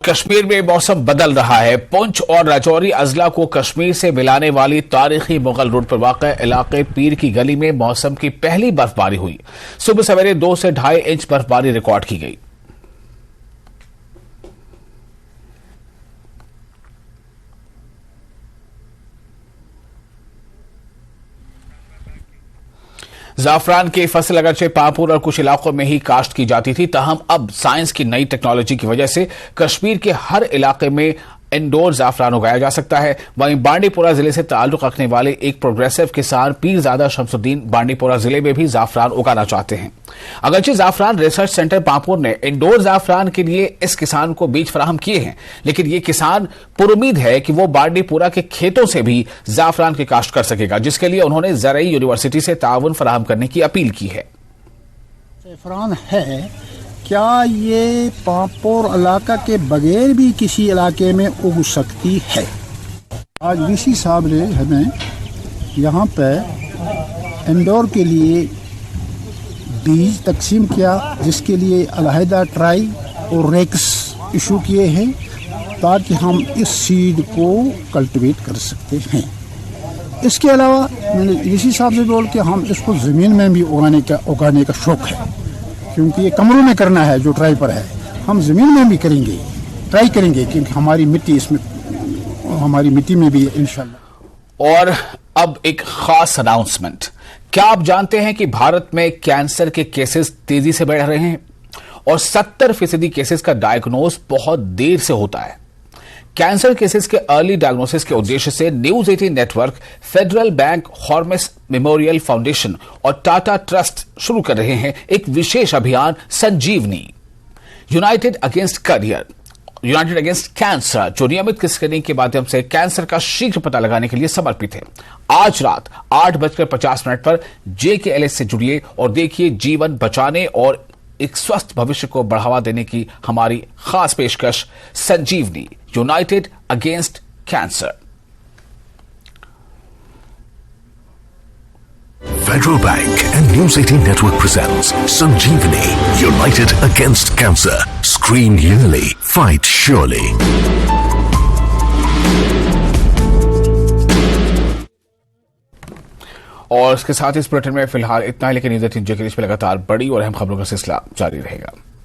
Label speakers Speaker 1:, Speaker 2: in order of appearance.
Speaker 1: कश्मीर में मौसम बदल रहा है। पुंछ और राजौरी अजला को कश्मीर से मिलाने वाली तारीखी मुगल रोड पर वाक़ इलाके पीर की गली में मौसम की पहली बर्फबारी हुई। सुबह सवेरे 2 से 2.5 इंच बर्फबारी रिकॉर्ड की गई। जाफरान की फसल अगरचे पापुर और कुछ इलाकों में ही काश्त की जाती थी, ताहम अब साइंस की नई टेक्नोलॉजी की वजह से कश्मीर के हर इलाके में इंडोर जाफरान उगाया जा सकता है। वहीं बांडीपोरा जिले से ताल्लुक रखने वाले एक प्रोग्रेसिव किसान पीरजादा शमसुद्दीन बांडीपोरा जिले में भी जाफरान उगाना चाहते हैं। अगरचे जाफरान रिसर्च सेंटर पापुर ने इंडोर जाफरान के लिए इस किसान को बीज फराहम किए हैं, लेकिन ये किसान पुरुमीद है कि वो बांडीपोरा के खेतों से भी जाफरान की काश्त कर सकेगा, जिसके लिए उन्होंने ज़रई यूनिवर्सिटी से ताउन फराहम करने की अपील की है।
Speaker 2: ज़ैफ़रान है, क्या ये पापोर इलाका के बगैर भी किसी इलाके में उग सकती है? आज वीसी साहब ने हमें यहाँ पे इंडोर के लिए बीज तकसीम किया, जिसके लिए अलहदा ट्राई और रेक्स इशू किए हैं ताकि हम इस सीड को कल्टीवेट कर सकते हैं। इसके अलावा मैंने वीसी साहब से बोल के हम इसको ज़मीन में भी उगाने का शौक़ है, क्योंकि ये कमरों में करना है जो ट्राई पर है, हम ज़मीन में भी करेंगे, ट्राई करेंगे, क्योंकि हमारी मिट्टी इसमें, हमारी मिट्टी में भी इंशाल्लाह।
Speaker 1: और अब एक खास अनाउंसमेंट। क्या आप जानते हैं कि भारत में कैंसर के केसेस तेजी से बढ़ रहे हैं और 70% केसेस का डायग्नोज बहुत देर से होता है। कैंसर केसेस के अर्ली डायग्नोसिस के उद्देश्य से न्यूज 18 नेटवर्क, फेडरल बैंक, हॉर्मिस मेमोरियल फाउंडेशन और टाटा ट्रस्ट शुरू कर रहे हैं एक विशेष अभियान संजीवनी, यूनाइटेड अगेंस्ट कैंसर, जो नियमित स्क्रीनिंग के माध्यम से कैंसर का शीघ्र पता लगाने के लिए समर्पित है। आज रात 8:50 पर JKLS से जुड़िए और देखिए जीवन बचाने और एक स्वस्थ भविष्य को बढ़ावा देने की हमारी खास पेशकश Sanjeevani, united against cancer.
Speaker 3: Federal Bank and News 18 Network presents Sanjeevani, United Against Cancer. Screen yearly, fight surely.
Speaker 1: और इसके साथ इस बुलेटिन में फिलहाल इतना ही, लेकिन न्यूज़ 18 JKLS पे लगातार बड़ी और अहम खबरों का सिलसिला जारी रहेगा।